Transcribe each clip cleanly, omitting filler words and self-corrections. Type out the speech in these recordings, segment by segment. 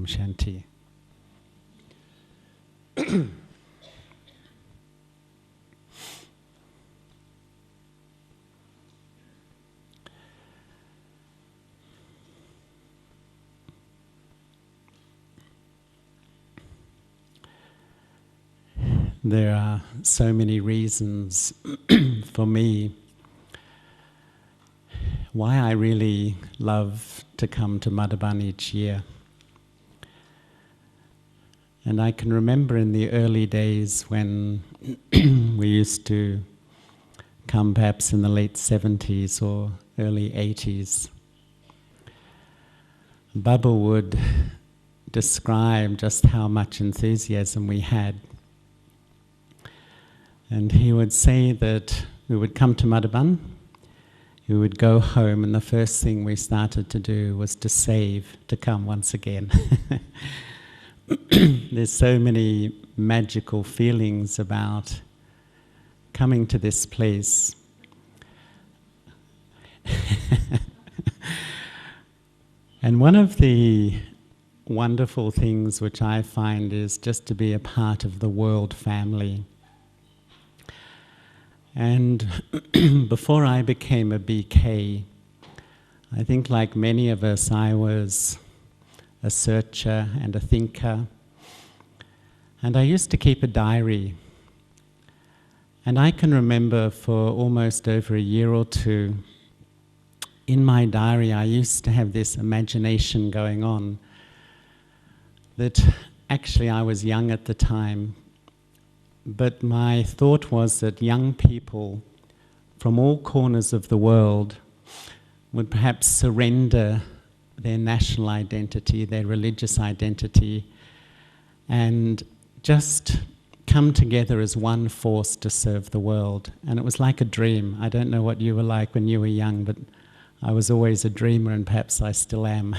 Om Shanti. There are so many reasons for me why I really love to come to Madhaban each year. And I can remember in the early days when we used to come perhaps in the late 70s or early 80s. Baba would describe just how much enthusiasm we had. And he would say that we would come to Madhaban, we would go home, and the first thing we started to do was to save to come once again. There's so many magical feelings about coming to this place. And one of the wonderful things which I find is just to be a part of the world family. And before I became a BK, I think like many of us, I was a searcher and a thinker. And I used to keep a diary. And I can remember for almost over a year or two, in my diary I used to have this imagination going on that actually I was young at the time. But my thought was that young people from all corners of the world would perhaps surrender their national identity, their religious identity, and just come together as one force to serve the world. And it was like a dream. I don't know what you were like when you were young, but I was always a dreamer, and perhaps I still am.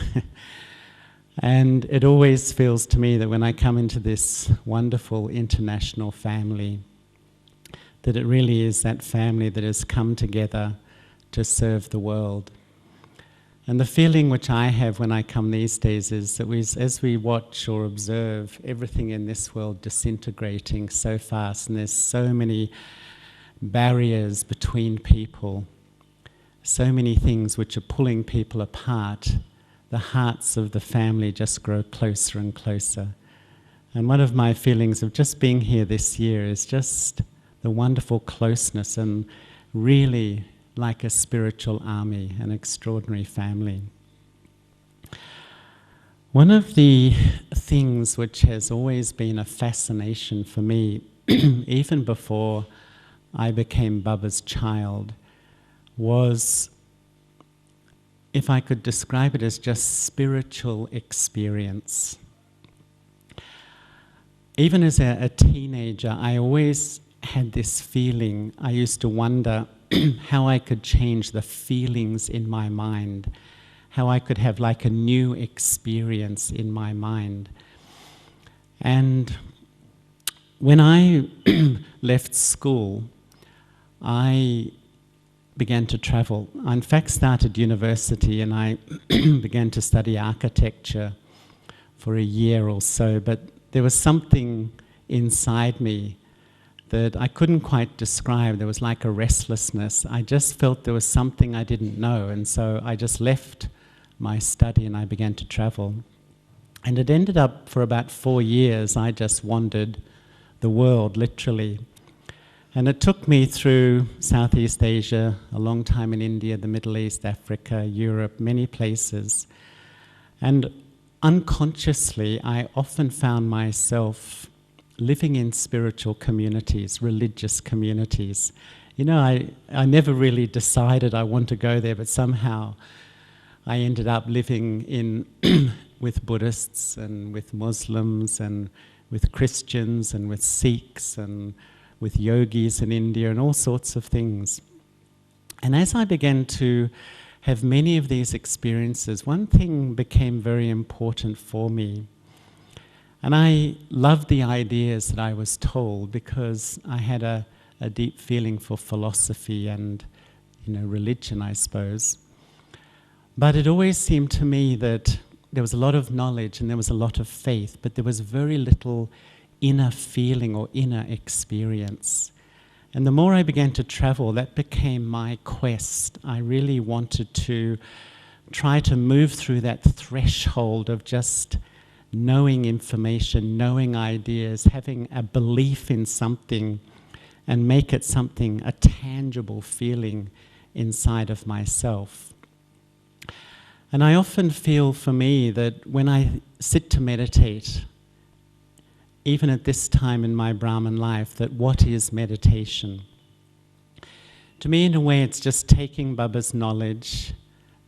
And it always feels to me that when I come into this wonderful international family, that it really is that family that has come together to serve the world. And the feeling which I have when I come these days is that as we watch or observe everything in this world disintegrating so fast, and there's so many barriers between people, so many things which are pulling people apart, the hearts of the family just grow closer and closer. And one of my feelings of just being here this year is just the wonderful closeness and really like a spiritual army, an extraordinary family. One of the things which has always been a fascination for me, even before I became Baba's child, was, if I could describe it as just spiritual experience. Even as a teenager, I always had this feeling. I used to wonder how I could change the feelings in my mind, how I could have like a new experience in my mind. And when I left school, I began to travel. I in fact started university and I began to study architecture for a year or so, but there was something inside me that I couldn't quite describe. There was like a restlessness. I just felt there was something I didn't know, and so I just left my study and I began to travel. And it ended up for about 4 years, I just wandered the world, literally. And it took me through Southeast Asia, a long time in India, the Middle East, Africa, Europe, many places. And unconsciously, I often found myself living in spiritual communities, religious communities. You know, I never really decided I want to go there, but somehow I ended up living in with Buddhists and with Muslims and with Christians and with Sikhs and with yogis in India and all sorts of things. And as I began to have many of these experiences, one thing became very important for me. And I loved the ideas that I was told because I had a deep feeling for philosophy and, religion, I suppose. But it always seemed to me that there was a lot of knowledge and there was a lot of faith, but there was very little inner feeling or inner experience. And the more I began to travel, that became my quest. I really wanted to try to move through that threshold of just knowing information, knowing ideas, having a belief in something, and make it something, a tangible feeling inside of myself. And I often feel for me that when I sit to meditate, even at this time in my Brahman life, that what is meditation? To me, in a way, it's just taking Baba's knowledge,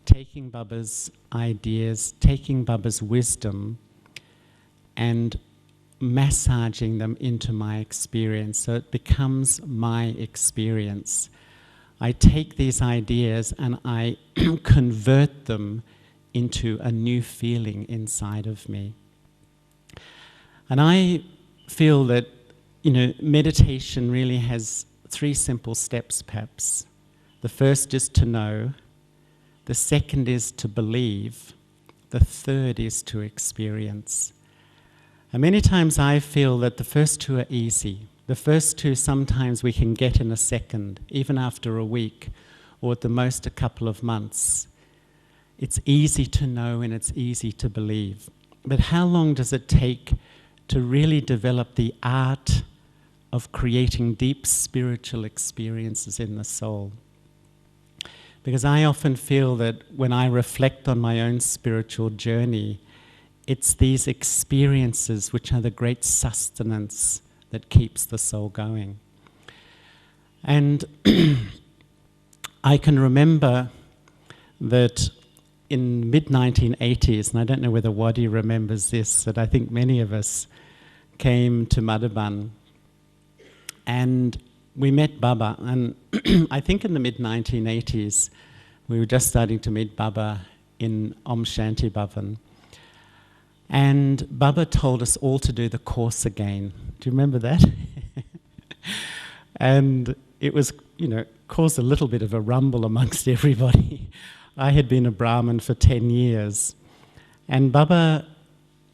taking Baba's ideas, taking Baba's wisdom, and massaging them into my experience so it becomes my experience. I take these ideas and I convert them into a new feeling inside of me. And I feel that, meditation really has 3 simple steps, perhaps. The first is to know, the second is to believe, the third is to experience. And many times I feel that the first 2 are easy. The first 2 sometimes we can get in a second, even after a week, or at the most a couple of months. It's easy to know and it's easy to believe. But how long does it take to really develop the art of creating deep spiritual experiences in the soul? Because I often feel that when I reflect on my own spiritual journey, it's these experiences which are the great sustenance that keeps the soul going. And I can remember that in mid-1980s, and I don't know whether Wadi remembers this, that I think many of us came to Madhaban and we met Baba. And I think in the mid-1980s, we were just starting to meet Baba in Om Shanti Bhavan. And Baba told us all to do the course again. Do you remember that? And it was, caused a little bit of a rumble amongst everybody. I had been a Brahmin for 10 years. And Baba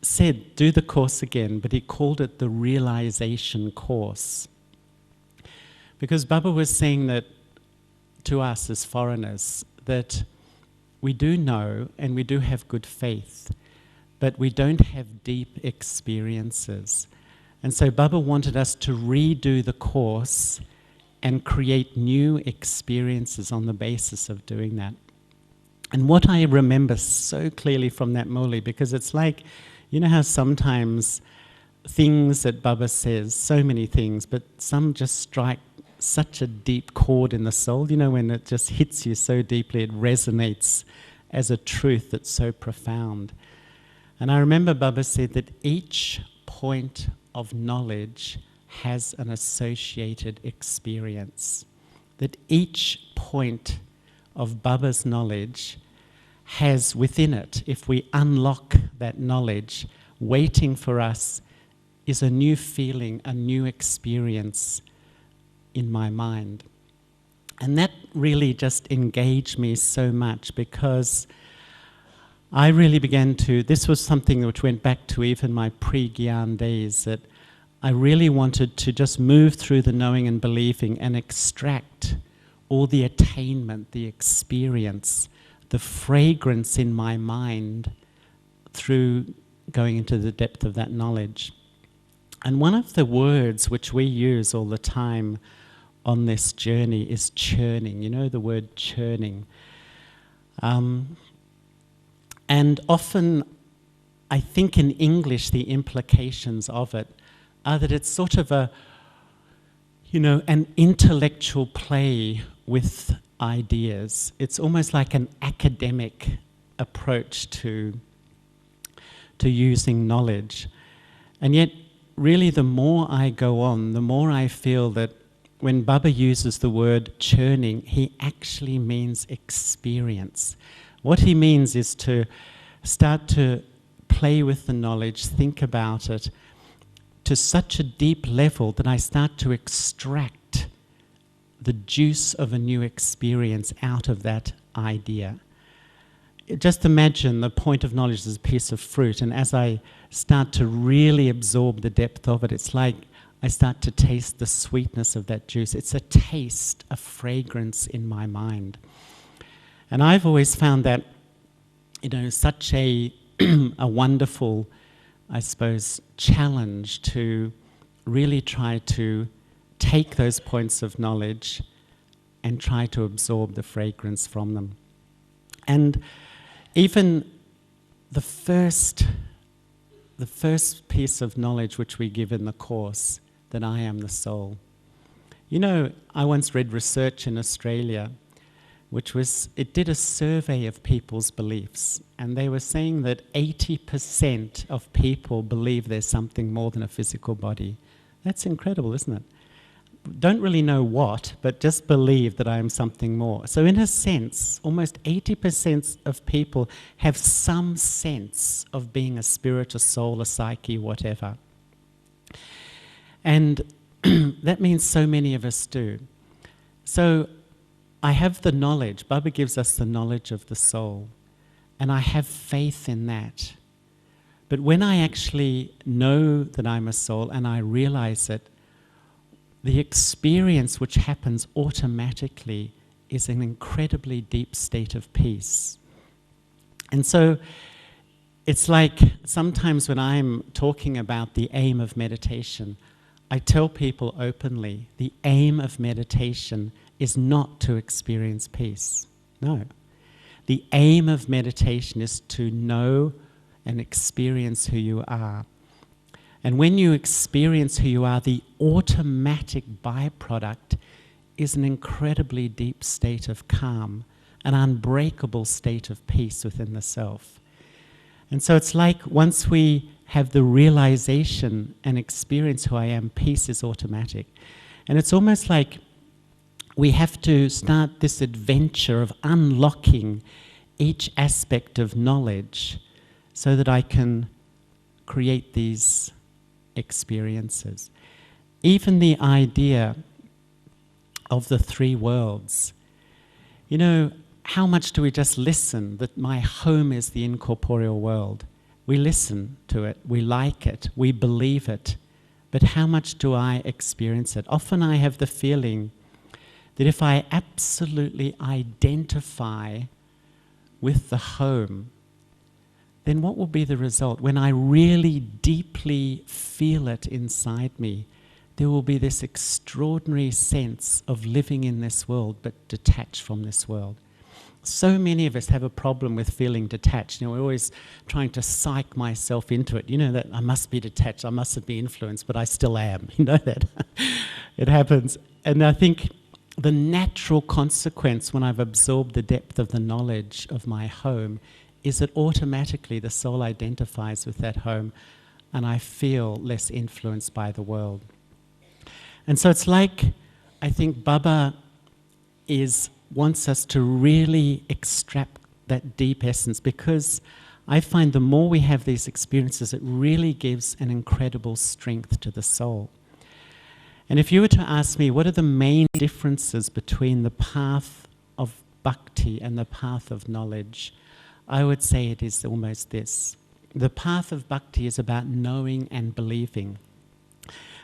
said, do the course again, but he called it the realization course. Because Baba was saying that to us as foreigners, that we do know and we do have good faith, but we don't have deep experiences. And so Baba wanted us to redo the course and create new experiences on the basis of doing that. And what I remember so clearly from that Muli, because it's like, how sometimes things that Baba says, so many things, but some just strike such a deep chord in the soul, when it just hits you so deeply, it resonates as a truth that's so profound. And I remember Baba said that each point of knowledge has an associated experience. That each point of Baba's knowledge has within it, if we unlock that knowledge, waiting for us is a new feeling, a new experience in my mind. And that really just engaged me so much, because I really began to, this was something which went back to even my pre-Gyan days, that I really wanted to just move through the knowing and believing and extract all the attainment, the experience, the fragrance in my mind through going into the depth of that knowledge. And one of the words which we use all the time on this journey is churning. The word churning. And often, I think in English, the implications of it are that it's sort of an intellectual play with ideas. It's almost like an academic approach to using knowledge. And yet, really, the more I go on, the more I feel that when Baba uses the word churning, he actually means experience. What he means is to start to play with the knowledge, think about it, to such a deep level that I start to extract the juice of a new experience out of that idea. just imagine the point of knowledge as a piece of fruit, and as I start to really absorb the depth of it, it's like I start to taste the sweetness of that juice. It's a taste, a fragrance in my mind. And I've always found that, such a wonderful, I suppose, challenge to really try to take those points of knowledge and try to absorb the fragrance from them. And even the first piece of knowledge which we give in the course, that I am the soul. I once read research in Australia, it did a survey of people's beliefs, and they were saying that 80% of people believe there's something more than a physical body. That's incredible, isn't it? Don't really know what, but just believe that I am something more. So in a sense, almost 80% of people have some sense of being a spirit, a soul, a psyche, whatever. And that means so many of us do. So I have the knowledge. Baba gives us the knowledge of the soul, and I have faith in that. But when I actually know that I'm a soul and I realize it, the experience which happens automatically is an incredibly deep state of peace. And so it's like sometimes when I'm talking about the aim of meditation, I tell people openly, the aim of meditation is not to experience peace. No. The aim of meditation is to know and experience who you are. And when you experience who you are, the automatic byproduct is an incredibly deep state of calm, an unbreakable state of peace within the self. And so it's like once we have the realization and experience who I am, peace is automatic. And it's almost like we have to start this adventure of unlocking each aspect of knowledge so that I can create these experiences. Even the idea of the three worlds. How much do we just listen that my home is the incorporeal world? We listen to it, we like it, we believe it, but how much do I experience it? Often I have the feeling that if I absolutely identify with the home, then what will be the result? When I really deeply feel it inside me, there will be this extraordinary sense of living in this world but detached from this world. So many of us have a problem with feeling detached. We're always trying to psych myself into it. That I must be detached, I mustn't be influenced, but I still am. That? It happens. And I think the natural consequence when I've absorbed the depth of the knowledge of my home is that automatically the soul identifies with that home and I feel less influenced by the world. And so it's like, I think Baba wants us to really extract that deep essence, because I find the more we have these experiences, it really gives an incredible strength to the soul. And if you were to ask me, what are the main differences between the path of bhakti and the path of knowledge, I would say it is almost this. The path of bhakti is about knowing and believing.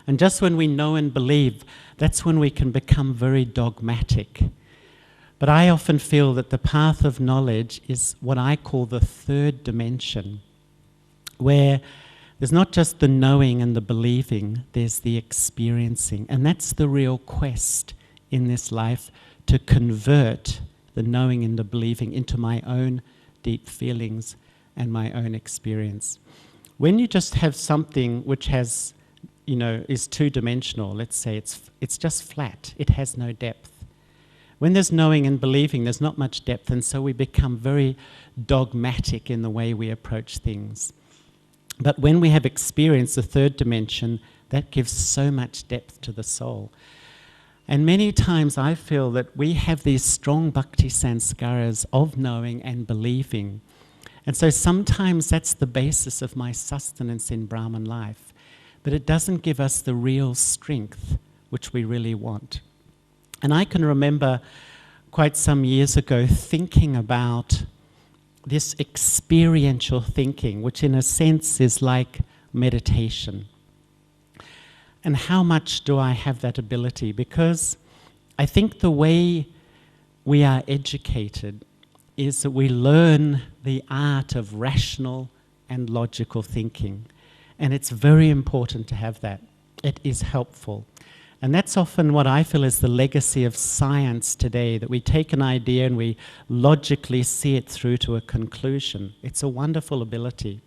And just when we know and believe, that's when we can become very dogmatic. But I often feel that the path of knowledge is what I call the third dimension, where there's not just the knowing and the believing, there's the experiencing. And that's the real quest in this life, to convert the knowing and the believing into my own deep feelings and my own experience. When you just have something which has, is two-dimensional, let's say it's just flat, it has no depth. When there's knowing and believing, there's not much depth, and so we become very dogmatic in the way we approach things. But when we have experienced the third dimension, that gives so much depth to the soul. And many times I feel that we have these strong bhakti sanskaras of knowing and believing. And so sometimes that's the basis of my sustenance in Brahman life. But it doesn't give us the real strength which we really want. And I can remember quite some years ago thinking about this experiential thinking, which in a sense is like meditation. And how much do I have that ability? Because I think the way we are educated is that we learn the art of rational and logical thinking. And it's very important to have that. It is helpful. And that's often what I feel is the legacy of science today, that we take an idea and we logically see it through to a conclusion. It's a wonderful ability.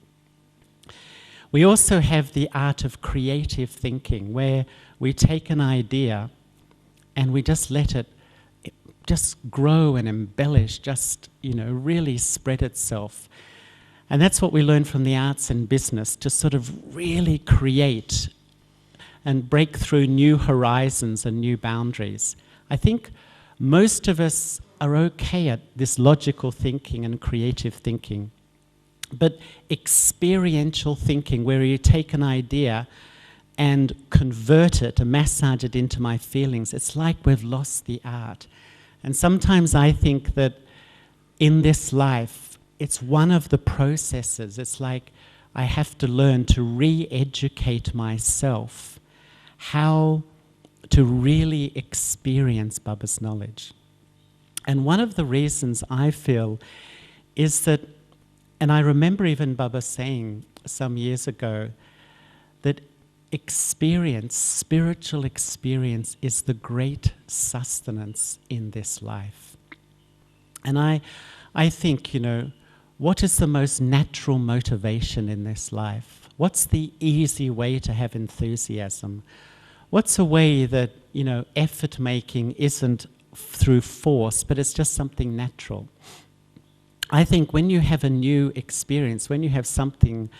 We also have the art of creative thinking, where we take an idea and we just let it just grow and embellish, just, really spread itself. And that's what we learn from the arts and business, to sort of really create and break through new horizons and new boundaries. I think most of us are okay at this logical thinking and creative thinking. But experiential thinking, where you take an idea and convert it and massage it into my feelings, it's like we've lost the art. And sometimes I think that in this life, it's one of the processes. It's like I have to learn to re-educate myself how to really experience Baba's knowledge. And one of the reasons I feel is that, and I remember even Baba saying some years ago, that experience, spiritual experience, is the great sustenance in this life. And I think, what is the most natural motivation in this life? What's the easy way to have enthusiasm? What's a way that, effort making isn't through force, but it's just something natural? I think when you have a new experience, when you have something,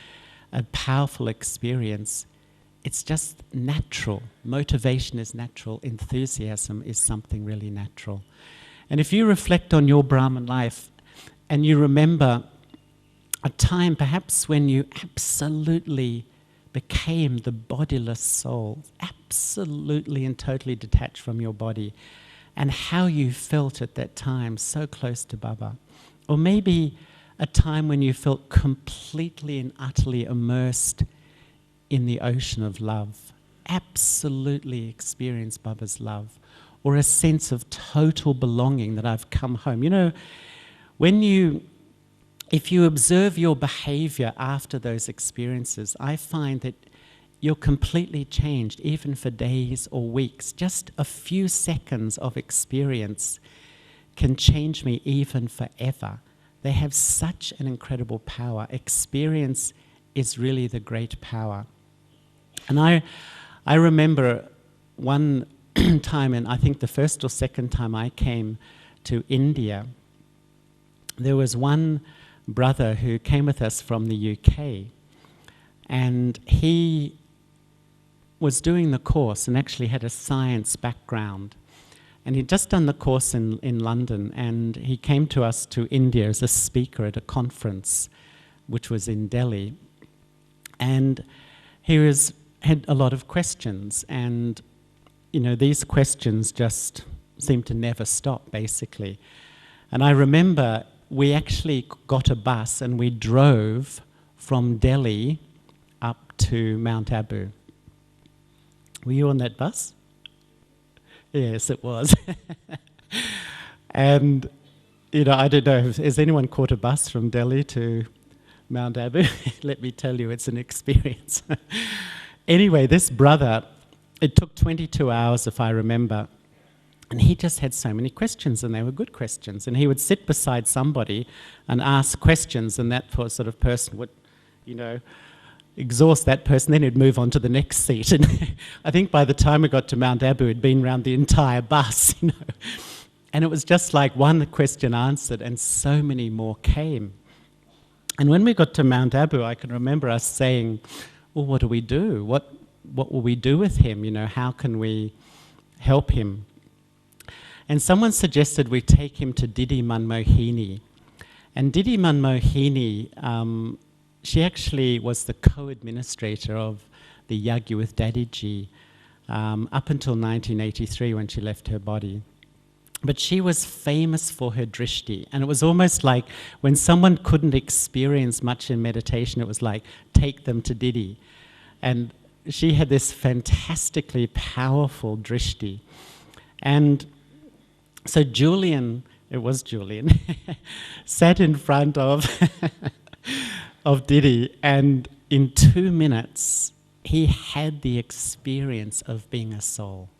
a powerful experience, it's just natural. Motivation is natural. Enthusiasm is something really natural. And if you reflect on your Brahman life and you remember a time perhaps when you absolutely became the bodiless soul, absolutely and totally detached from your body, and how you felt at that time, so close to Baba. Or maybe a time when you felt completely and utterly immersed in the ocean of love, absolutely experienced Baba's love, or a sense of total belonging, that I've come home. If you observe your behavior after those experiences, I find that you're completely changed, even for days or weeks. Just a few seconds of experience can change me even forever. They have such an incredible power. Experience is really the great power. And I remember one time, and I think the first or second time I came to India, there was one brother who came with us from the UK, and he was doing the course and actually had a science background. And he'd just done the course in London, and he came to us to India as a speaker at a conference, which was in Delhi. And he had a lot of questions, and these questions just seemed to never stop, basically. And I remember we actually got a bus and we drove from Delhi up to Mount Abu. Were you on that bus? Yes, it was. And, I don't know, has anyone caught a bus from Delhi to Mount Abu? Let me tell you, it's an experience. Anyway, this brother, it took 22 hours, if I remember, and he just had so many questions, and they were good questions. And he would sit beside somebody and ask questions, and that sort of person would, exhaust that person, then he'd move on to the next seat. And I think by the time we got to Mount Abu, he'd been around the entire bus, And it was just like one question answered, and so many more came. And when we got to Mount Abu, I can remember us saying, well, what do we do? What will we do with him? How can we help him? And someone suggested we take him to Didi Manmohini. And Didi Manmohini, she actually was the co-administrator of the Yagya with Dadiji up until 1983, when she left her body. But she was famous for her drishti. And it was almost like when someone couldn't experience much in meditation, it was like, take them to Didi. And she had this fantastically powerful drishti. And so Julian, it was Julian, sat in front of Didi, and in 2 minutes, he had the experience of being a soul.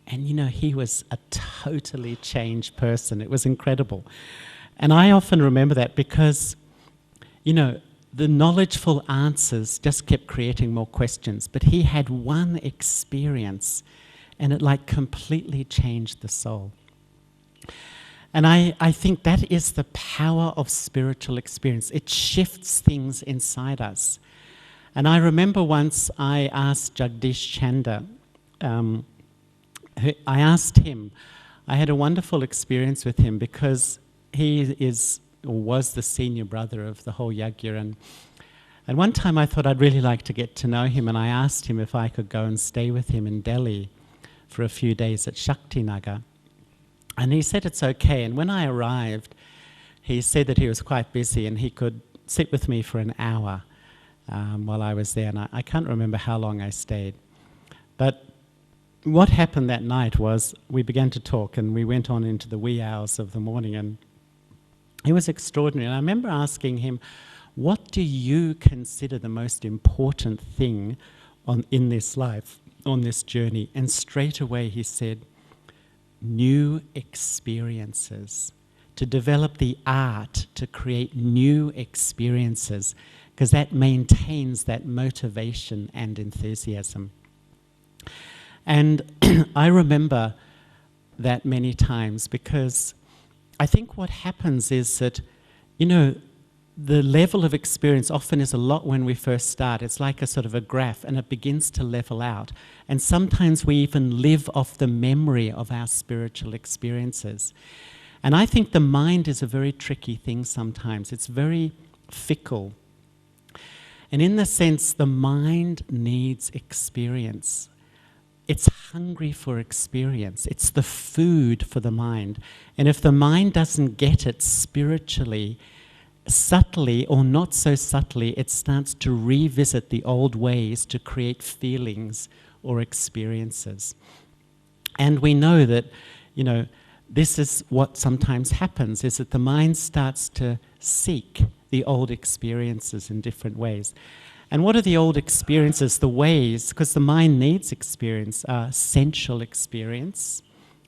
And he was a totally changed person. It was incredible. And I often remember that because, the knowledgeful answers just kept creating more questions. But he had one experience, and it like completely changed the soul. And I think that is the power of spiritual experience. It shifts things inside us. And I remember once I asked Jagdish Chanda, I asked him, I had a wonderful experience with him because he was the senior brother of the whole Yagya. And one time I thought I'd really like to get to know him, and I asked him if I could go and stay with him in Delhi for a few days at Shaktinagar. And he said it's okay. And when I arrived, he said that he was quite busy and he could sit with me for an hour while I was there. And I can't remember how long I stayed. But what happened that night was we began to talk, and we went on into the wee hours of the morning, and it was extraordinary. And I remember asking him, what do you consider the most important thing in this life, on this journey? And straight away he said, new experiences, to develop the art to create new experiences, because that maintains that motivation and enthusiasm. And I remember that many times, because I think what happens is that, the level of experience often is a lot when we first start. It's like a sort of a graph, and it begins to level out. And sometimes we even live off the memory of our spiritual experiences. And I think the mind is a very tricky thing sometimes. It's very fickle. And in the sense, the mind needs experience. It's hungry for experience. It's the food for the mind. And if the mind doesn't get it spiritually, subtly or not so subtly, it starts to revisit the old ways to create feelings or experiences. And we know that, this is what sometimes happens, is that the mind starts to seek the old experiences in different ways. And what are the old experiences, the ways, because the mind needs experience, sensual experience,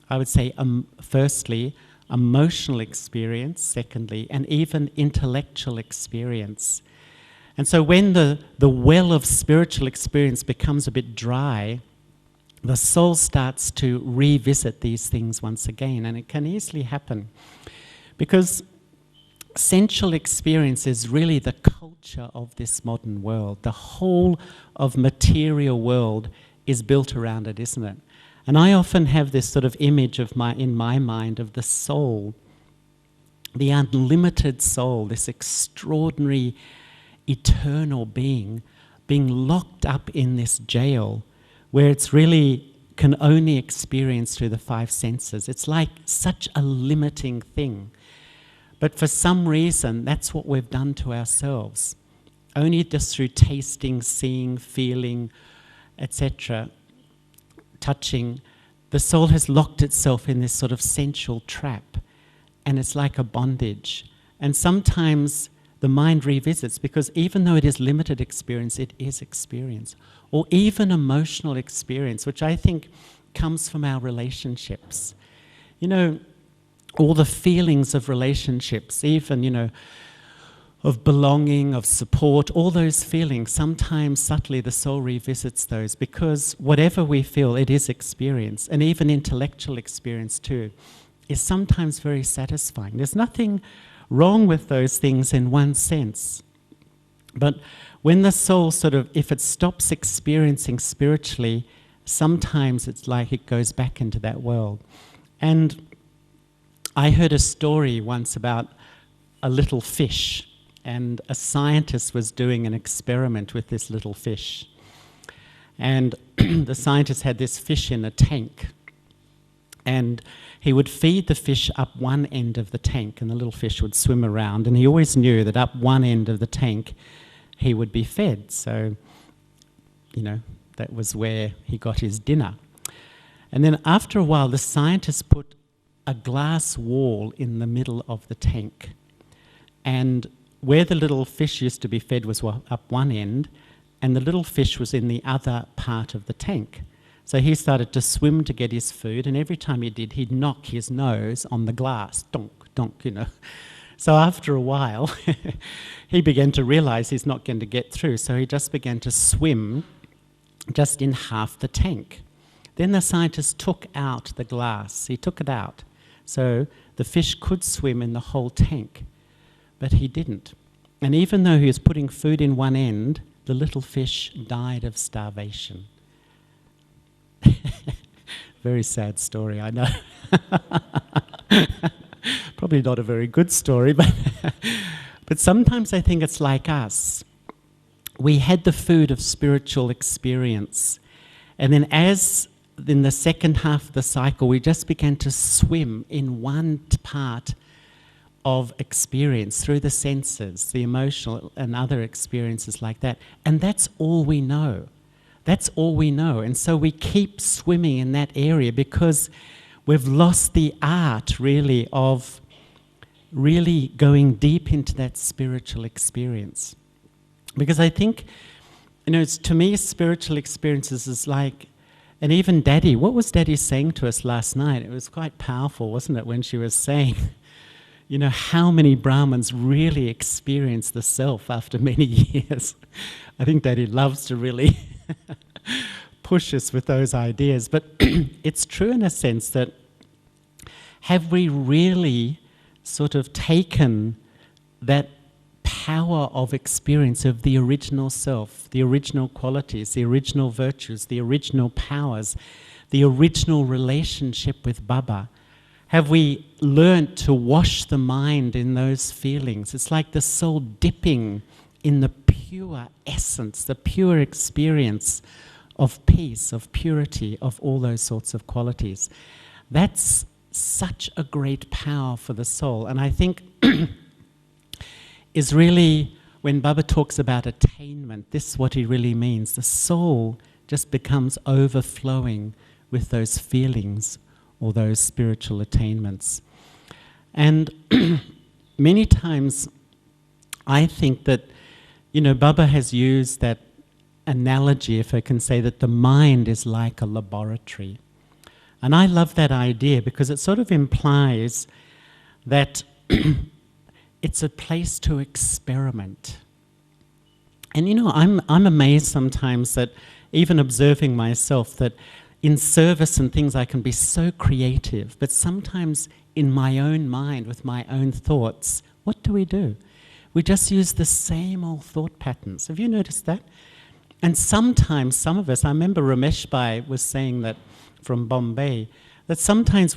I would say, firstly, emotional experience, secondly, and even intellectual experience. And so when the well of spiritual experience becomes a bit dry, the soul starts to revisit these things once again, and it can easily happen. Because sensual experience is really the culture of this modern world. The whole of material world is built around it, isn't it? And I often have this sort of image in my mind of the soul, the unlimited soul, this extraordinary, eternal being locked up in this jail where it's really can only experience through the 5 senses. It's like such a limiting thing. But for some reason, that's what we've done to ourselves. Only just through tasting, seeing, feeling, etc., touching, the soul has locked itself in this sort of sensual trap, and it's like a bondage. And sometimes the mind revisits, because even though it is limited experience, it is experience. Or even emotional experience, which I think comes from our relationships. All the feelings of relationships, even, of belonging, of support, all those feelings, sometimes subtly the soul revisits those, because whatever we feel, it is experience, and even intellectual experience too, is sometimes very satisfying. There's nothing wrong with those things in one sense. But when the soul if it stops experiencing spiritually, sometimes it's like it goes back into that world. And I heard a story once about a little fish, and a scientist was doing an experiment with this little fish. And the scientist had this fish in a tank. And he would feed the fish up one end of the tank, and the little fish would swim around, and he always knew that up one end of the tank he would be fed. So, that was where he got his dinner. And then after a while, the scientists put a glass wall in the middle of the tank. And where the little fish used to be fed was up one end, and the little fish was in the other part of the tank. So he started to swim to get his food, and every time he did, he'd knock his nose on the glass, donk, donk, So after a while, he began to realize he's not going to get through, so he just began to swim just in half the tank. Then the scientist took out the glass. He took it out, so the fish could swim in the whole tank, but he didn't. And even though he was putting food in one end, the little fish died of starvation. Very sad story, I know. Probably not a very good story, but sometimes I think it's like us. We had the food of spiritual experience, and then as in the second half of the cycle, we just began to swim in one part of experience through the senses, the emotional and other experiences like that. And that's all we know. That's all we know. And so we keep swimming in that area because we've lost the art, really, of really going deep into that spiritual experience. Because I think, to me, spiritual experiences is like, and even Daddy, what was Daddy saying to us last night? It was quite powerful, wasn't it, when she was saying, how many Brahmins really experience the self after many years. I think Daddy loves to really push us with those ideas. But it's true in a sense that have we really sort of taken that power of experience of the original self, the original qualities, the original virtues, the original powers, the original relationship with Baba? Have we learnt to wash the mind in those feelings? It's like the soul dipping in the pure essence, the pure experience of peace, of purity, of all those sorts of qualities. That's such a great power for the soul. And I think is really, when Baba talks about attainment, this is what he really means. The soul just becomes overflowing with those feelings or those spiritual attainments. And many times I think that, Baba has used that analogy, if I can say, that the mind is like a laboratory. And I love that idea because it sort of implies that it's a place to experiment. And I'm amazed sometimes that, even observing myself, that in service and things I can be so creative, but sometimes in my own mind, with my own thoughts, what do? We just use the same old thought patterns. Have you noticed that? And sometimes, some of us, I remember Ramesh Bhai was saying that from Bombay, that sometimes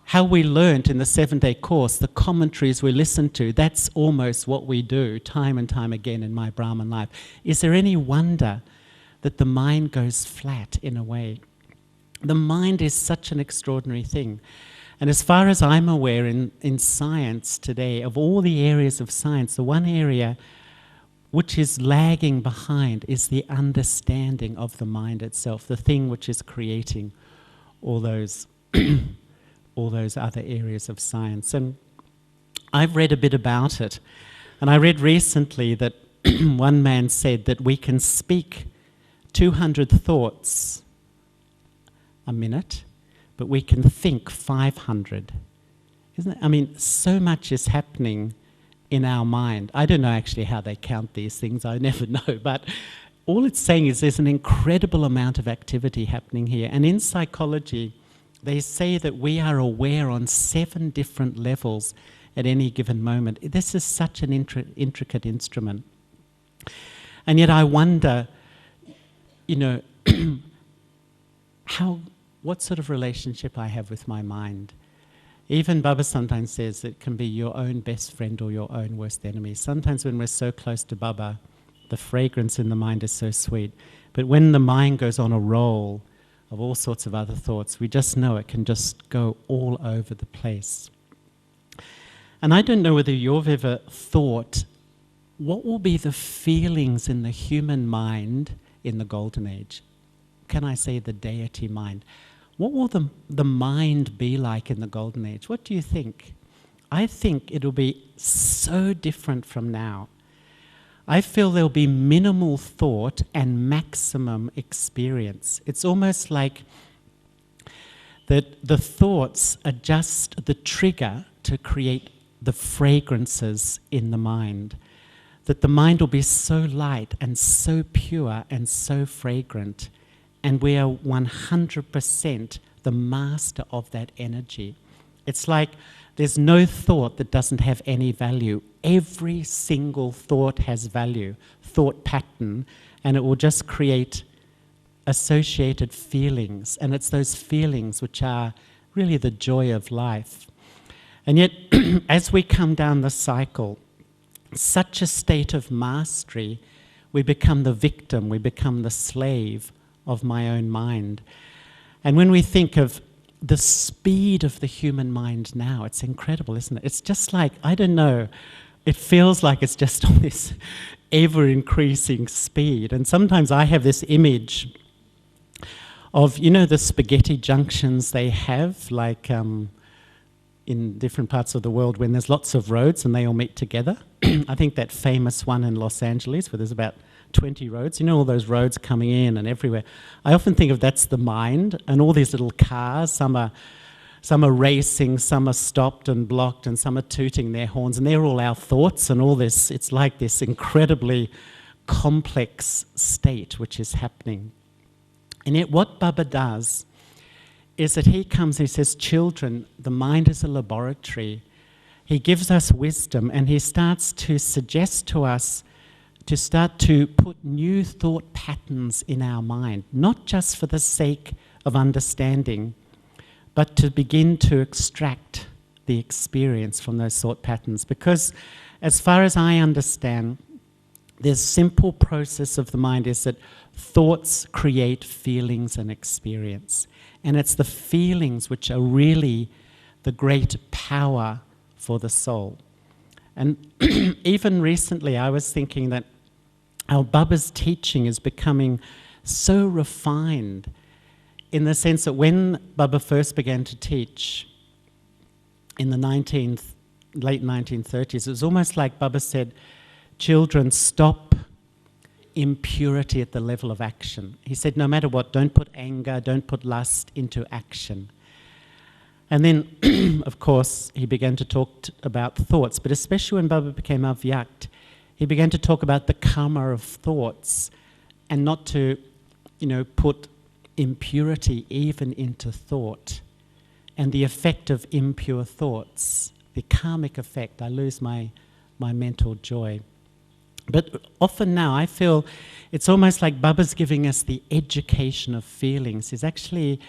how we learnt in the 7-day course, the commentaries we listen to, that's almost what we do time and time again in my Brahman life. Is there any wonder that the mind goes flat in a way? The mind is such an extraordinary thing. And as far as I'm aware in science today, of all the areas of science, the one area which is lagging behind is the understanding of the mind itself, the thing which is creating all those other areas of science. And I've read a bit about it. And I read recently that one man said that we can speak 200 thoughts a minute, but we can think 500. Isn't it? I mean, so much is happening in our mind. I don't know actually how they count these things, I never know, but all it's saying is there's an incredible amount of activity happening here. And in psychology, they say that we are aware on 7 different levels at any given moment. This is such an intricate instrument. And yet I wonder, what sort of relationship I have with my mind. Even Baba sometimes says it can be your own best friend or your own worst enemy. Sometimes when we're so close to Baba, the fragrance in the mind is so sweet. But when the mind goes on a roll of all sorts of other thoughts. We just know it can just go all over the place. And I don't know whether you've ever thought, what will be the feelings in the human mind in the Golden Age? Can I say the deity mind? What will the mind be like in the Golden Age? What do you think? I think it'll be so different from now. I feel there'll be minimal thought and maximum experience. It's almost like that the thoughts are just the trigger to create the fragrances in the mind. That the mind will be so light and so pure and so fragrant, and we are 100% the master of that energy. It's like there's no thought that doesn't have any value. Every single thought has value, thought pattern, and it will just create associated feelings. And it's those feelings which are really the joy of life. And yet, as we come down the cycle, such a state of mastery, we become the victim, we become the slave of my own mind. And when we think of the speed of the human mind now, it's incredible, isn't it? It's just like, I don't know, it feels like it's just on this ever-increasing speed. And sometimes I have this image of, you know, the spaghetti junctions they have, like in different parts of the world when there's lots of roads and they all meet together. I think that famous one in Los Angeles where there's about 20 roads, you know, all those roads coming in and everywhere. I often think of that's the mind, and all these little cars, some are racing, some are stopped and blocked, and some are tooting their horns, and they're all our thoughts and all this. It's like this incredibly complex state which is happening. And yet what Baba does is that he comes and he says, children, the mind is a laboratory. He gives us wisdom, and he starts to suggest to us to start to put new thought patterns in our mind, not just for the sake of understanding, but to begin to extract the experience from those thought patterns. Because as far as I understand, the simple process of the mind is that thoughts create feelings and experience. And it's the feelings which are really the great power for the soul. And even recently I was thinking that our Baba's teaching is becoming so refined in the sense that when Baba first began to teach in the late 1930s, it was almost like Baba said, children, stop impurity at the level of action. He said, no matter what, don't put anger, don't put lust into action. And then, of course, he began to talk about thoughts, but especially when Baba became Avyakt, he began to talk about the karma of thoughts and not to, you know, put impurity even into thought. And the effect of impure thoughts, the karmic effect, I lose my mental joy. But often now I feel it's almost like Baba's giving us the education of feelings. He's actually,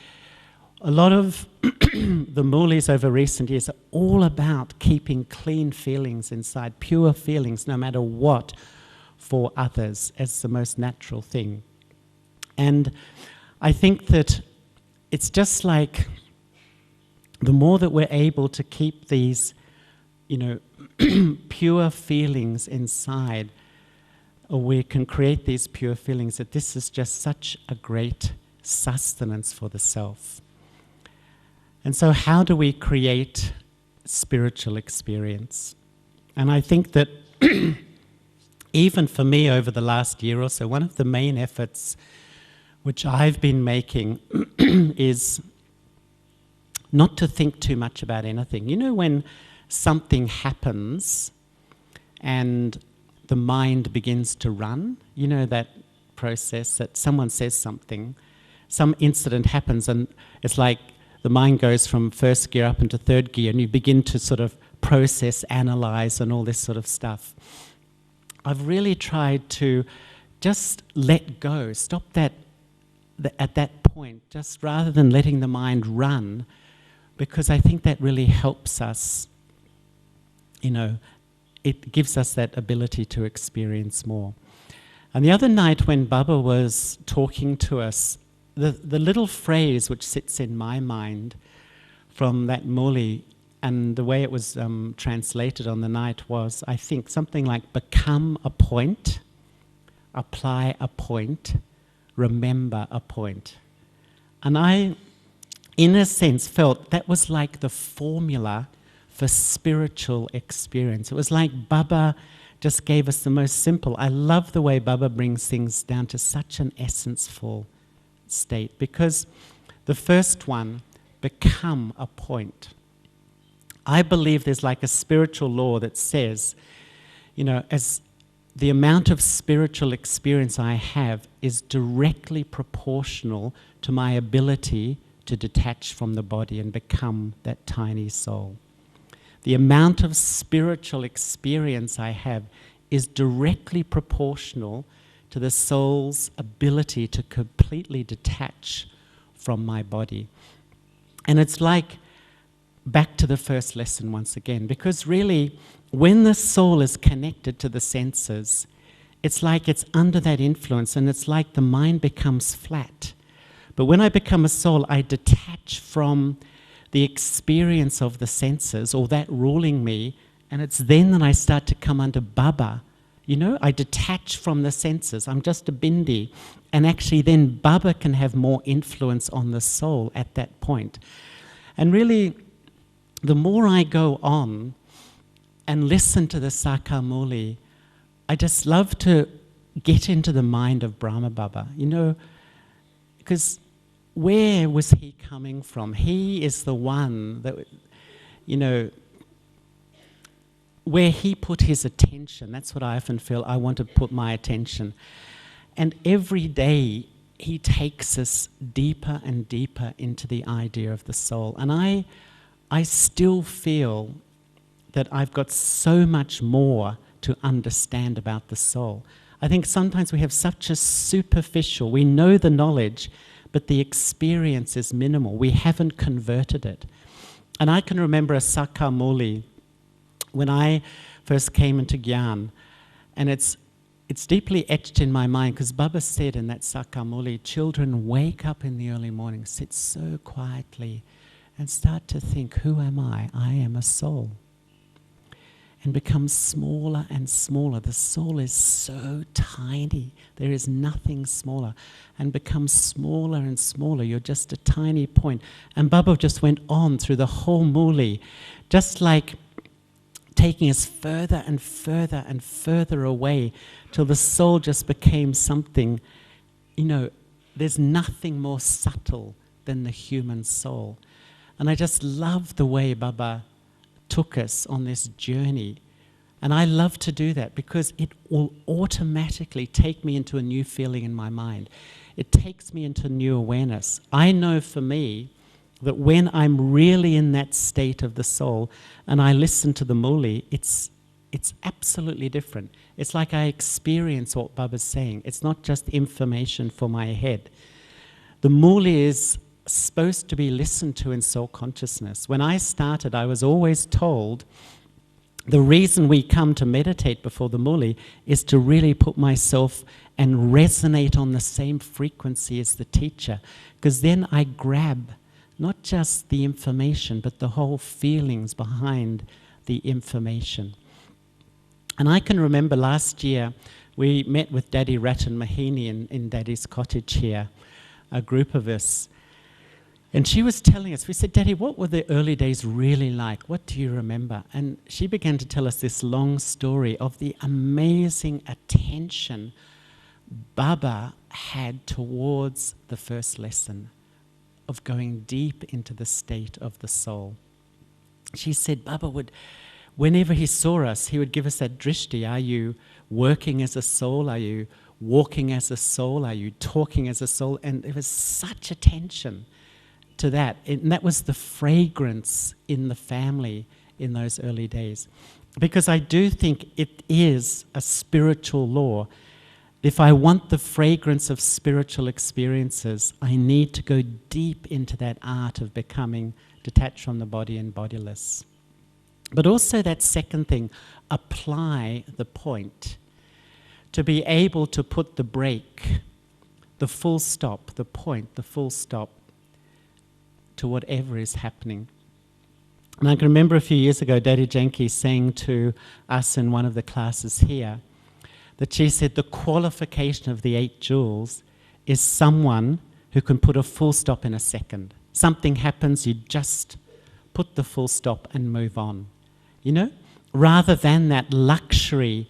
a lot of the Mulis over recent years are all about keeping clean feelings inside, pure feelings, no matter what, for others as the most natural thing. And I think that it's just like the more that we're able to keep these, you know, pure feelings inside, or we can create these pure feelings, that this is just such a great sustenance for the self. And so how do we create spiritual experience? And I think that even for me over the last year or so, one of the main efforts which I've been making is not to think too much about anything. You know, when something happens and the mind begins to run, you know that process that someone says something, some incident happens, and it's like the mind goes from first gear up into third gear, and you begin to sort of process, analyze, and all this sort of stuff. I've really tried to just let go, stop that at that point, just rather than letting the mind run, because I think that really helps us, you know, it gives us that ability to experience more. And the other night when Baba was talking to us, the little phrase which sits in my mind from that muli, and the way it was translated on the night was, I think, something like become a point, apply a point, remember a point. And I, in a sense, felt that was like the formula for spiritual experience. It was like Baba just gave us the most simple. I love the way Baba brings things down to such an essenceful state, because the first one, become a point. I believe there's like a spiritual law that says, you know, as the amount of spiritual experience I have is directly proportional to my ability to detach from the body and become that tiny soul. The amount of spiritual experience I have is directly proportional to the soul's ability to completely detach from my body. And it's like back to the first lesson once again, because really, when the soul is connected to the senses, it's like it's under that influence, and it's like the mind becomes flat. But when I become a soul, I detach from the experience of the senses, or that ruling me, and it's then that I start to come under Baba. You know, I detach from the senses. I'm just a bindi. And actually then Baba can have more influence on the soul at that point. And really, the more I go on and listen to the Sakamuli, I just love to get into the mind of Brahma Baba, you know, because where was he coming from? He is the one that, you know, where he put his attention. That's what I often feel I want to put my attention. And every day he takes us deeper and deeper into the idea of the soul. And I still feel that I've got so much more to understand about the soul. I think sometimes we have such a superficial, we know the knowledge, but the experience is minimal. We haven't converted it. And I can remember a Sakamuli when I first came into Gyan, and it's deeply etched in my mind, because Baba said in that Sakamuli, children, wake up in the early morning, sit so quietly, and start to think, who am I? I am a soul. And become smaller and smaller. The soul is so tiny. There is nothing smaller. And become smaller and smaller. You're just a tiny point. And Baba just went on through the whole Muli, just like taking us further and further and further away till the soul just became something, you know, there's nothing more subtle than the human soul. And I just love the way Baba took us on this journey. And I love to do that because it will automatically take me into a new feeling in my mind. It takes me into new awareness. I know for me that when I'm really in that state of the soul and I listen to the Muli, it's absolutely different. It's like I experience what Baba's saying. It's not just information for my head. The Muli is supposed to be listened to in soul consciousness. When I started, I was always told the reason we come to meditate before the Muli is to really put myself and resonate on the same frequency as the teacher, because then I grab not just the information, but the whole feelings behind the information. And I can remember last year, we met with Daddy Ratan Mahini in Daddy's cottage here, a group of us. And she was telling us, we said, Daddy, what were the early days really like? What do you remember? And she began to tell us this long story of the amazing attention Baba had towards the first lesson of going deep into the state of the soul. She said Baba would, whenever he saw us, he would give us that drishti. Are you working as a soul? Are you walking as a soul? Are you talking as a soul? And there was such attention to that. And that was the fragrance in the family in those early days. Because I do think it is a spiritual law. If I want the fragrance of spiritual experiences, I need to go deep into that art of becoming detached from the body and bodiless. But also that second thing, apply the point. To be able to put the brake the full stop, the point, the full stop to whatever is happening. And I can remember a few years ago, Daddy Janki saying to us in one of the classes here that she said the qualification of the 8 jewels is someone who can put a full stop in a second. Something happens, you just put the full stop and move on. You know? Rather than that luxury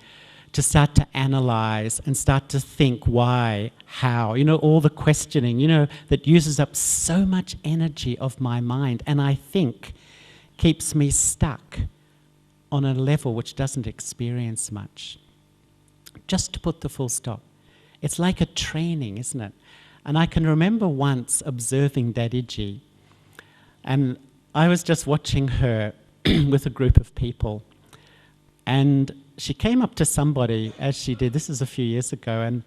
to start to analyze and start to think why, how, you know, all the questioning, you know, that uses up so much energy of my mind, and I think keeps me stuck on a level which doesn't experience much. Just to put the full stop. It's like a training, isn't it? And I can remember once observing Dadiji, and I was just watching her with a group of people, and she came up to somebody, as she did, this is a few years ago, and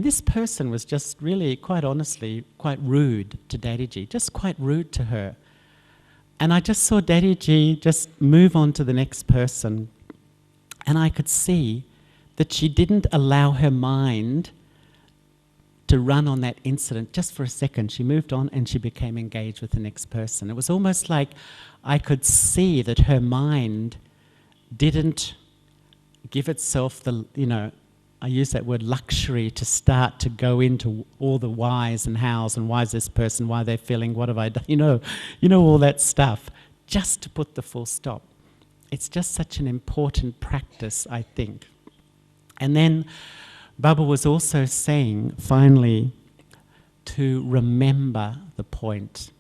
this person was just really, quite honestly, quite rude to Dadiji, just quite rude to her. And I just saw Dadiji just move on to the next person, and I could see that she didn't allow her mind to run on that incident just for a second. She moved on and she became engaged with the next person. It was almost like I could see that her mind didn't give itself the, you know, I use that word luxury to start to go into all the whys and hows and why is this person, why they're feeling, what have I done, you know all that stuff, just to put the full stop. It's just such an important practice, I think. And then Baba was also saying, finally, to remember the point.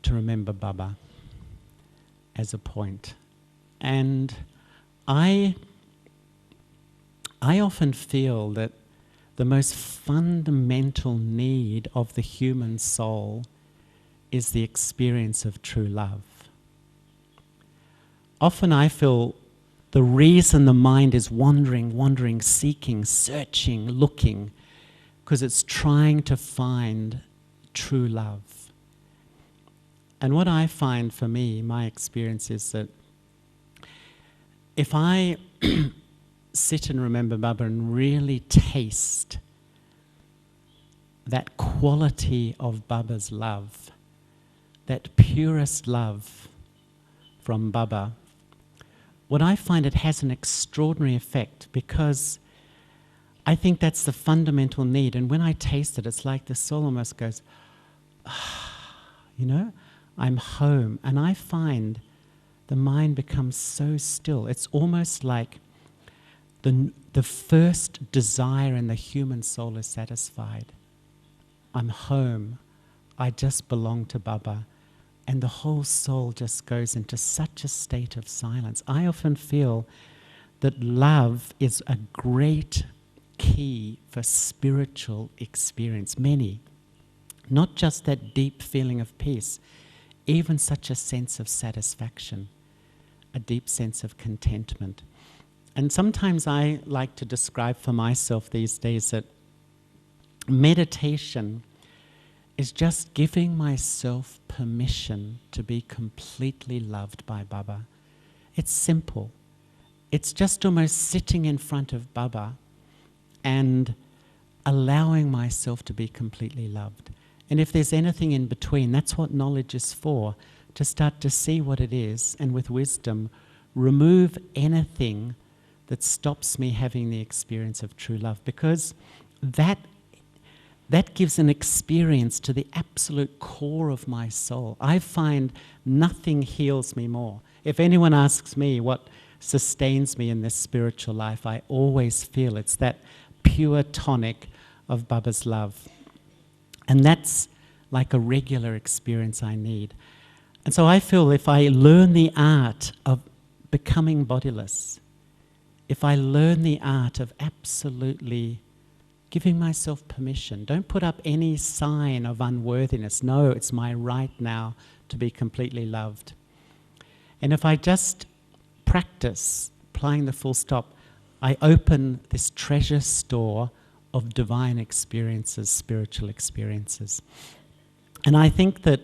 To remember Baba as a point. And I often feel that the most fundamental need of the human soul is the experience of true love. Often I feel the reason the mind is wandering, seeking, searching, looking, because it's trying to find true love. And what I find for me, my experience is that if I sit and remember Baba and really taste that quality of Baba's love, that purest love from Baba, what I find, it has an extraordinary effect, because I think that's the fundamental need. And when I taste it, it's like the soul almost goes, you know, I'm home. And I find the mind becomes so still. It's almost like the first desire in the human soul is satisfied. I'm home. I just belong to Baba. And the whole soul just goes into such a state of silence. I often feel that love is a great key for spiritual experience. Many. Not just that deep feeling of peace, even such a sense of satisfaction, a deep sense of contentment. And sometimes I like to describe for myself these days that meditation is just giving myself permission to be completely loved by Baba. It's simple. It's just almost sitting in front of Baba and allowing myself to be completely loved. And if there's anything in between, that's what knowledge is for, to start to see what it is, and with wisdom, remove anything that stops me having the experience of true love, because that gives an experience to the absolute core of my soul. I find nothing heals me more. If anyone asks me what sustains me in this spiritual life, I always feel it's that pure tonic of Baba's love. And that's like a regular experience I need. And so I feel if I learn the art of becoming bodiless, if I learn the art of absolutely giving myself permission, don't put up any sign of unworthiness. No, it's my right now to be completely loved. And if I just practice applying the full stop, I open this treasure store of divine experiences, spiritual experiences. And I think that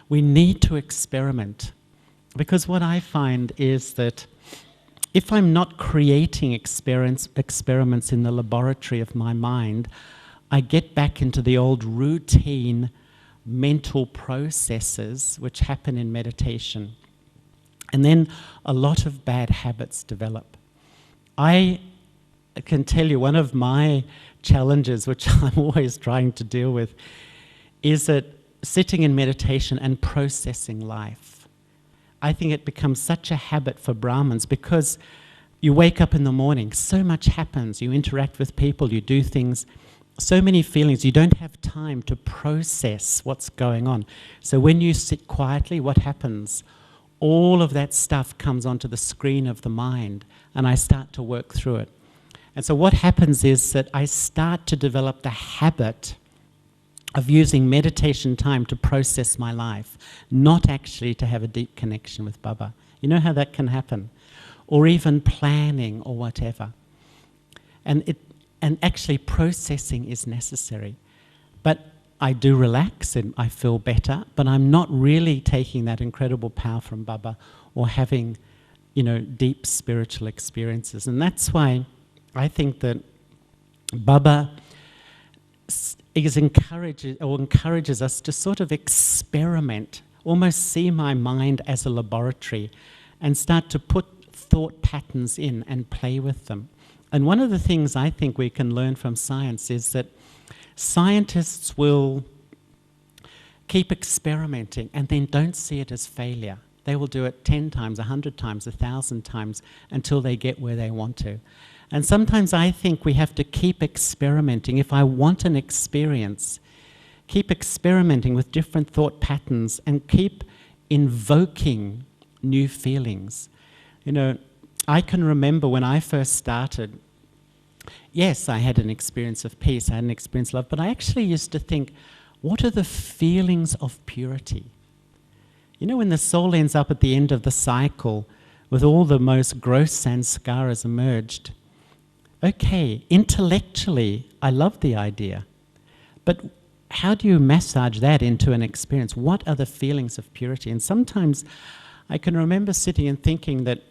we need to experiment, because what I find is that if I'm not creating experiments in the laboratory of my mind, I get back into the old routine mental processes which happen in meditation. And then a lot of bad habits develop. I can tell you one of my challenges, which I'm always trying to deal with, is that sitting in meditation and processing life. I think it becomes such a habit for Brahmins because you wake up in the morning, so much happens, you interact with people, you do things, so many feelings, you don't have time to process what's going on. So when you sit quietly, what happens? All of that stuff comes onto the screen of the mind, and I start to work through it. And so what happens is that I start to develop the habit of using meditation time to process my life, not actually to have a deep connection with Baba. You know how that can happen? Or even planning or whatever. And actually processing is necessary. But I do relax and I feel better, but I'm not really taking that incredible power from Baba or having, deep spiritual experiences. And that's why I think that Baba encourages us to sort of experiment, almost see my mind as a laboratory and start to put thought patterns in and play with them. And one of the things I think we can learn from science is that scientists will keep experimenting and then don't see it as failure. They will do it 10 times, 100 times, 1,000 times until they get where they want to. And sometimes I think we have to keep experimenting. If I want an experience, keep experimenting with different thought patterns and keep invoking new feelings. I can remember when I first started, yes, I had an experience of peace, I had an experience of love, but I actually used to think, what are the feelings of purity? When the soul ends up at the end of the cycle with all the most gross sanskaras emerged, okay, intellectually, I love the idea, but how do you massage that into an experience? What are the feelings of purity? And sometimes I can remember sitting and thinking that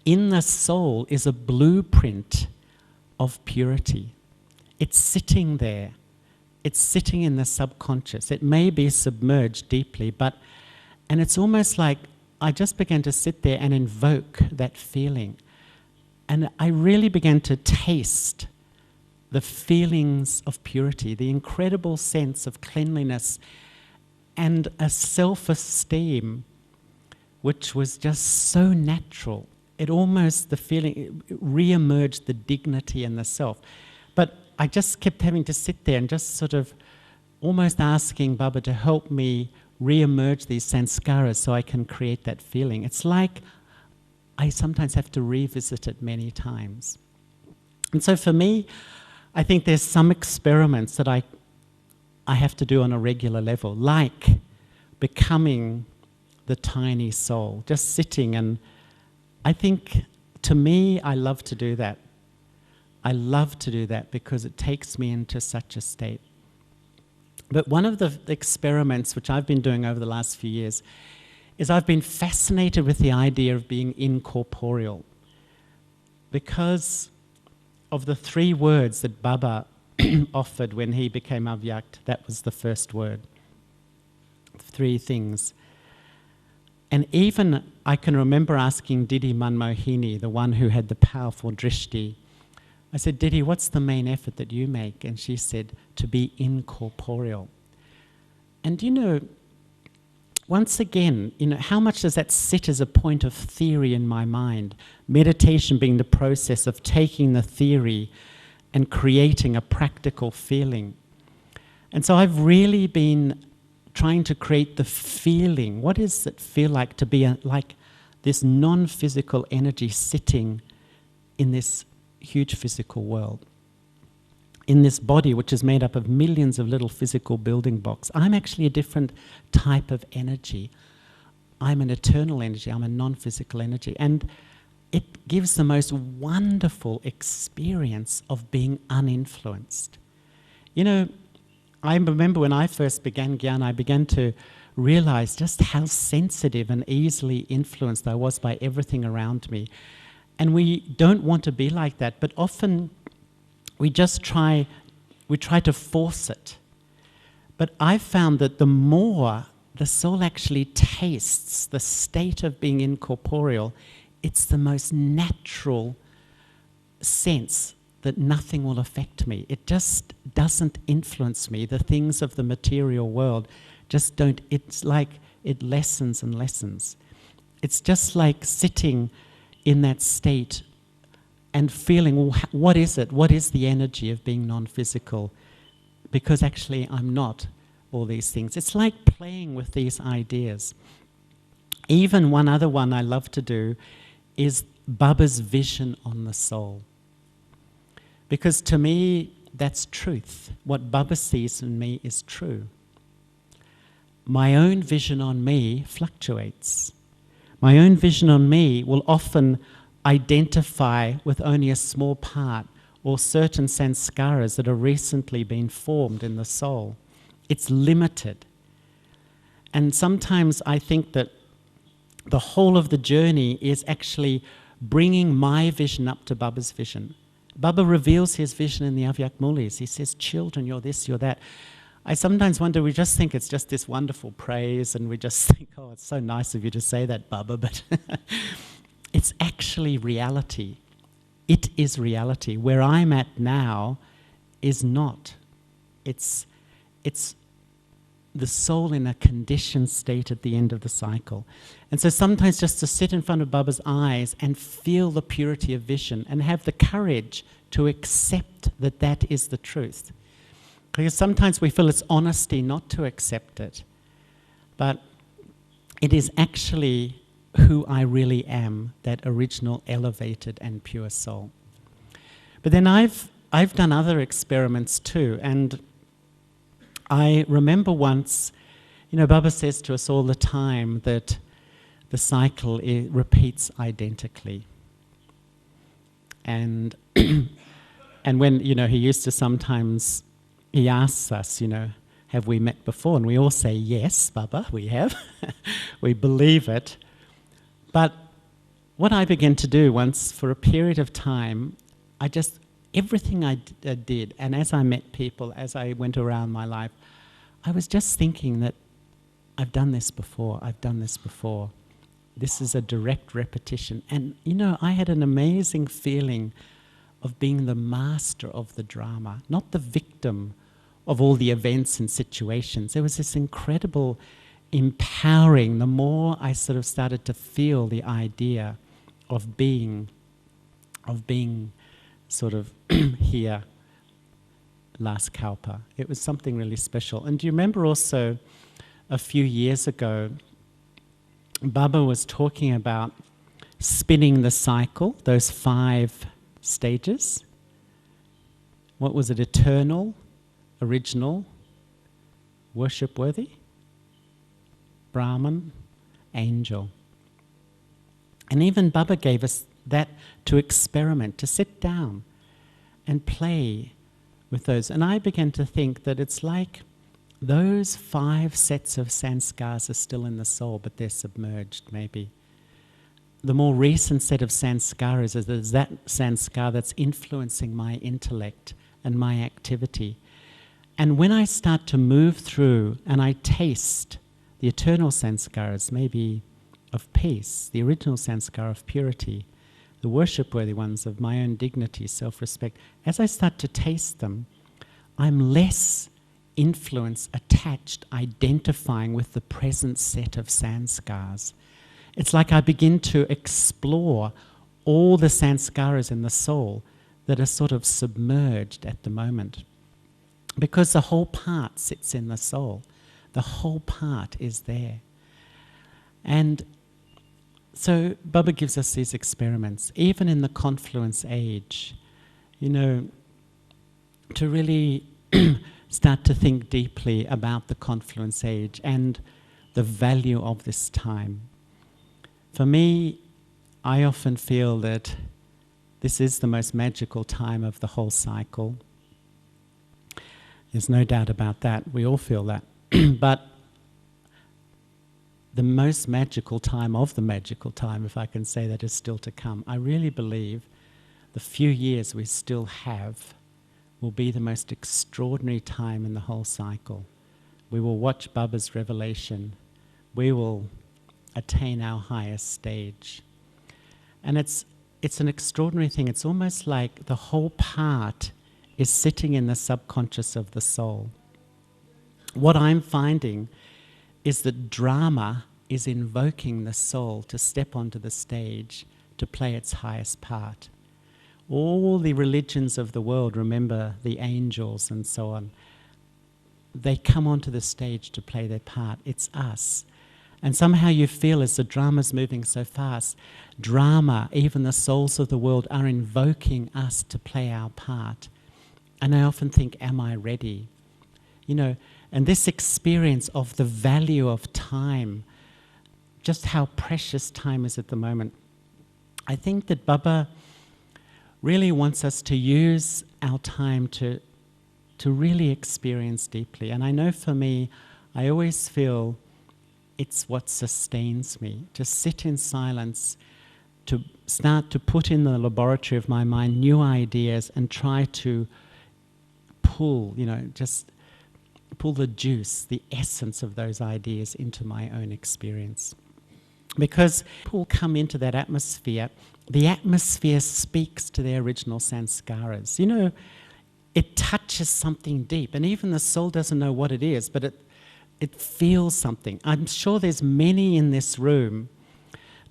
in the soul is a blueprint of purity. It's sitting there. It's sitting in the subconscious. It may be submerged deeply, and it's almost like I just began to sit there and invoke that feeling. And I really began to taste the feelings of purity, the incredible sense of cleanliness and a self-esteem which was just so natural. It almost, the feeling, it re-emerged the dignity and the self. But I just kept having to sit there and just sort of almost asking Baba to help me re-emerge these sanskaras so I can create that feeling. It's like I sometimes have to revisit it many times. And so for me, I think there's some experiments that I have to do on a regular level, like becoming the tiny soul, just sitting. And I think, to me, I love to do that. I love to do that because it takes me into such a state. But one of the experiments which I've been doing over the last few years is I've been fascinated with the idea of being incorporeal because of the 3 words that Baba offered when he became Avyakt. That was the first word. 3 things. And even I can remember asking Didi Manmohini, the one who had the powerful drishti, I said, Didi, what's the main effort that you make? And she said, to be incorporeal. And once again, how much does that sit as a point of theory in my mind? Meditation being the process of taking the theory and creating a practical feeling. And so I've really been trying to create the feeling. What does it feel like to be like this non-physical energy sitting in this huge physical world? In this body, which is made up of millions of little physical building blocks. I'm actually a different type of energy. I'm an eternal energy. I'm a non-physical energy. And it gives the most wonderful experience of being uninfluenced. I remember when I first began Gyan, I began to realize just how sensitive and easily influenced I was by everything around me. And we don't want to be like that, but often we try to force it. But I've found that the more the soul actually tastes the state of being incorporeal, it's the most natural sense that nothing will affect me. It just doesn't influence me. The things of the material world just don't, it's like it lessens and lessens. It's just like sitting in that state and feeling, well, what is it? What is the energy of being non-physical? Because actually I'm not all these things. It's like playing with these ideas. Even one other one I love to do is Baba's vision on the soul. Because to me, that's truth. What Baba sees in me is true. My own vision on me fluctuates. My own vision on me will often identify with only a small part or certain sanskaras that have recently been formed in the soul. It's limited. And sometimes I think that the whole of the journey is actually bringing my vision up to Baba's vision. Baba reveals his vision in the Avyak Mulis. He says, children, you're this, you're that. I sometimes wonder, we just think it's just this wonderful praise, and we just think, oh, it's so nice of you to say that, Baba, but it's actually reality. It is reality. Where I'm at now is not. It's the soul in a conditioned state at the end of the cycle. And so sometimes just to sit in front of Baba's eyes and feel the purity of vision and have the courage to accept that that is the truth. Because sometimes we feel it's honesty not to accept it. But it is actually who I really am, that original, elevated and pure soul. But then I've done other experiments too, and I remember once, Baba says to us all the time that the cycle repeats identically. And and when, he used to sometimes, he asks us, have we met before? And we all say, yes, Baba, we have. We believe it. But what I began to do once, for a period of time, everything I did, and as I met people, as I went around my life, I was just thinking that I've done this before, I've done this before. This is a direct repetition. And, I had an amazing feeling of being the master of the drama, not the victim of all the events and situations. There was this incredible empowering, the more I sort of started to feel the idea of being sort of here last Kalpa. It was something really special. And do you remember also a few years ago, Baba was talking about spinning the cycle, those 5 stages. What was it? Eternal, original, worship-worthy, Brahman, angel. And even Baba gave us that to experiment, to sit down and play with those. And I began to think that it's like those 5 sets of sanskars are still in the soul, but they're submerged maybe. The more recent set of sanskaras is that sanskar that's influencing my intellect and my activity. And when I start to move through and I taste the eternal sanskaras, maybe of peace, the original sanskar of purity, the worship-worthy ones of my own dignity, self-respect, as I start to taste them, I'm less influenced, attached, identifying with the present set of sanskars. It's like I begin to explore all the sanskaras in the soul that are sort of submerged at the moment. Because the whole part sits in the soul. The whole part is there. And so Baba gives us these experiments, even in the confluence age, to really start to think deeply about the confluence age and the value of this time. For me, I often feel that this is the most magical time of the whole cycle. There's no doubt about that. We all feel that. But the most magical time of the magical time, if I can say that, is still to come. I really believe the few years we still have will be the most extraordinary time in the whole cycle. We will watch Baba's revelation. We will attain our highest stage. And it's an extraordinary thing. It's almost like the whole part is sitting in the subconscious of the soul. What I'm finding is that drama is invoking the soul to step onto the stage to play its highest part. All the religions of the world, remember the angels and so on, they come onto the stage to play their part. It's us. And somehow you feel, as the drama's moving so fast, drama, even the souls of the world, are invoking us to play our part. And I often think, am I ready? You know, and this experience of the value of time, just how precious time is at the moment. I think that Baba really wants us to use our time to really experience deeply. And I know for me, I always feel it's what sustains me, to sit in silence, to start to put in the laboratory of my mind new ideas and try to pull, you know, just pull the juice, the essence of those ideas into my own experience. Because people come into that atmosphere, the atmosphere speaks to their original sanskaras. You know, it touches something deep, and even the soul doesn't know what it is, but it feels something. I'm sure there's many in this room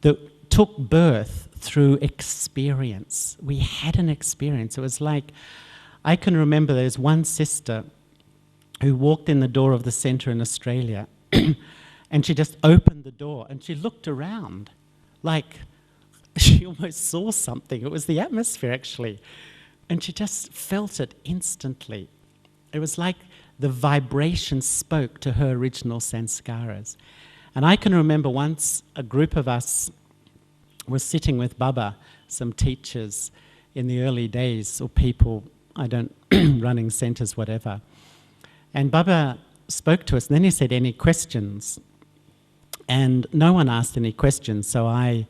that took birth through experience. We had an experience. It was like, I can remember there's one sister who walked in the door of the centre in Australia and she just opened the door and she looked around like she almost saw something. It was the atmosphere, actually. And she just felt it instantly. It was like the vibration spoke to her original sanskaras. And I can remember once a group of us were sitting with Baba, some teachers in the early days, or people, running centres, whatever. And Baba spoke to us, and then he said, "Any questions?" And no one asked any questions, so I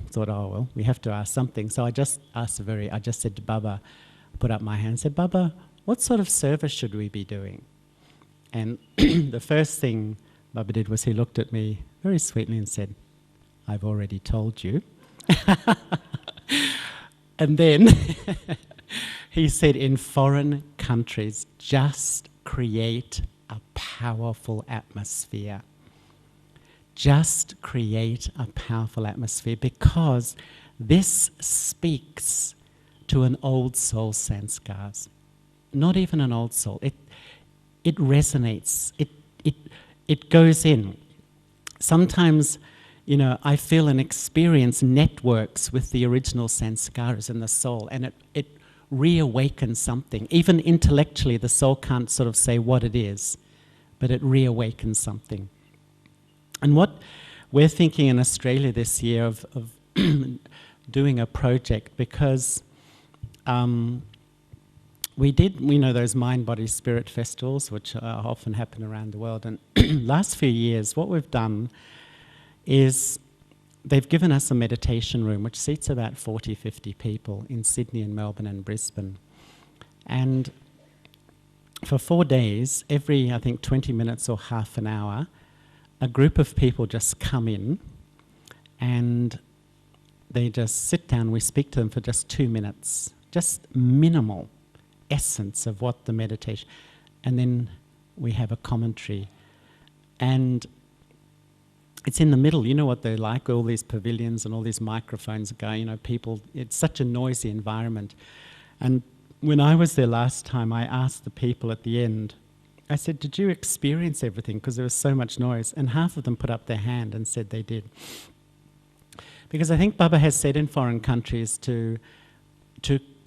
thought, oh, well, we have to ask something. So I just said to Baba, put up my hand and said, "Baba, what sort of service should we be doing?" And the first thing Baba did was he looked at me very sweetly and said, "I've already told you." And then he said, in foreign countries, just create a powerful atmosphere. Just create a powerful atmosphere, because this speaks to an old soul sanskars. Not even an old soul. It resonates. It goes in. Sometimes, you know, I feel and experience networks with the original sanskaras in the soul, and it reawakens something. Even intellectually, the soul can't sort of say what it is, but it reawakens something. And what we're thinking in Australia this year of doing a project, because we know those Mind, Body, Spirit festivals, which often happen around the world. And last few years, what we've done is they've given us a meditation room, which seats about 40, 50 people in Sydney and Melbourne and Brisbane. And for 4 days, every, I think, 20 minutes or half an hour, a group of people just come in and they just sit down. We speak to them for just 2 minutes, just minimal essence of what the meditation, and then we have a commentary. And it's in the middle. You know what they're like, all these pavilions and all these microphones going, you know, people, it's such a noisy environment. And when I was there last time, I asked the people at the end, I said, "Did you experience everything?" Because there was so much noise. And half of them put up their hand and said they did. Because I think Baba has said in foreign countries to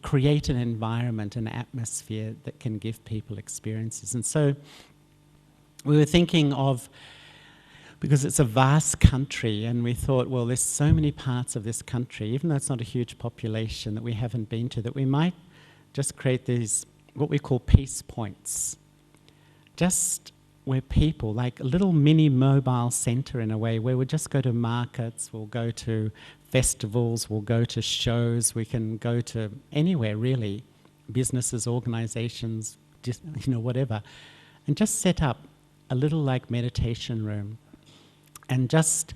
create an environment, an atmosphere that can give people experiences. And so we were thinking of, because it's a vast country, and we thought, well, there's so many parts of this country, even though it's not a huge population, that we haven't been to, that we might just create these, what we call peace points. Just we're people, like a little mini mobile center in a way, where we'll just go to markets, we'll go to festivals, we'll go to shows, we can go to anywhere really, businesses, organizations, just, whatever, and just set up a little like meditation room and just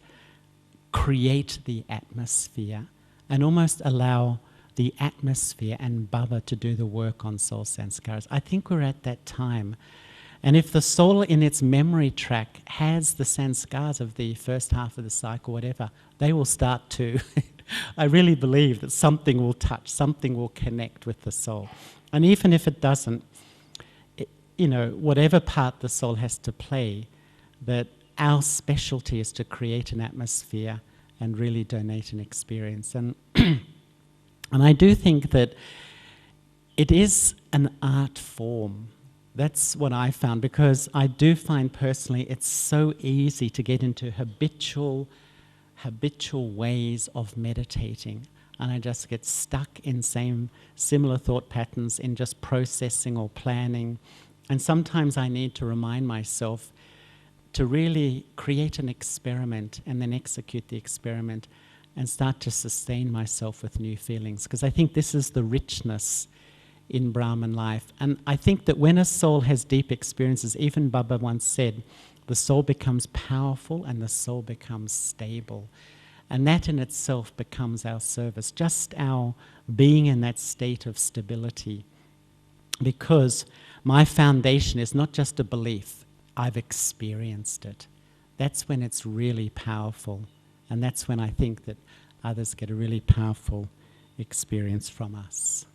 create the atmosphere and almost allow the atmosphere and Baba to do the work on soul sanskaras. I think we're at that time. And if the soul in its memory track has the sanskars of the first half of the cycle, whatever, they will start to, I really believe that something will touch, something will connect with the soul. And even if it doesn't, whatever part the soul has to play, that our specialty is to create an atmosphere and really donate an experience. And and I do think that it is an art form. That's what I found, because I do find personally it's so easy to get into habitual ways of meditating, and I just get stuck in similar thought patterns, in just processing or planning. And sometimes I need to remind myself to really create an experiment and then execute the experiment and start to sustain myself with new feelings, because I think this is the richness in Brahman life. And I think that when a soul has deep experiences, even Baba once said, the soul becomes powerful and the soul becomes stable. And that in itself becomes our service, just our being in that state of stability. Because my foundation is not just a belief, I've experienced it. That's when it's really powerful. And that's when I think that others get a really powerful experience from us.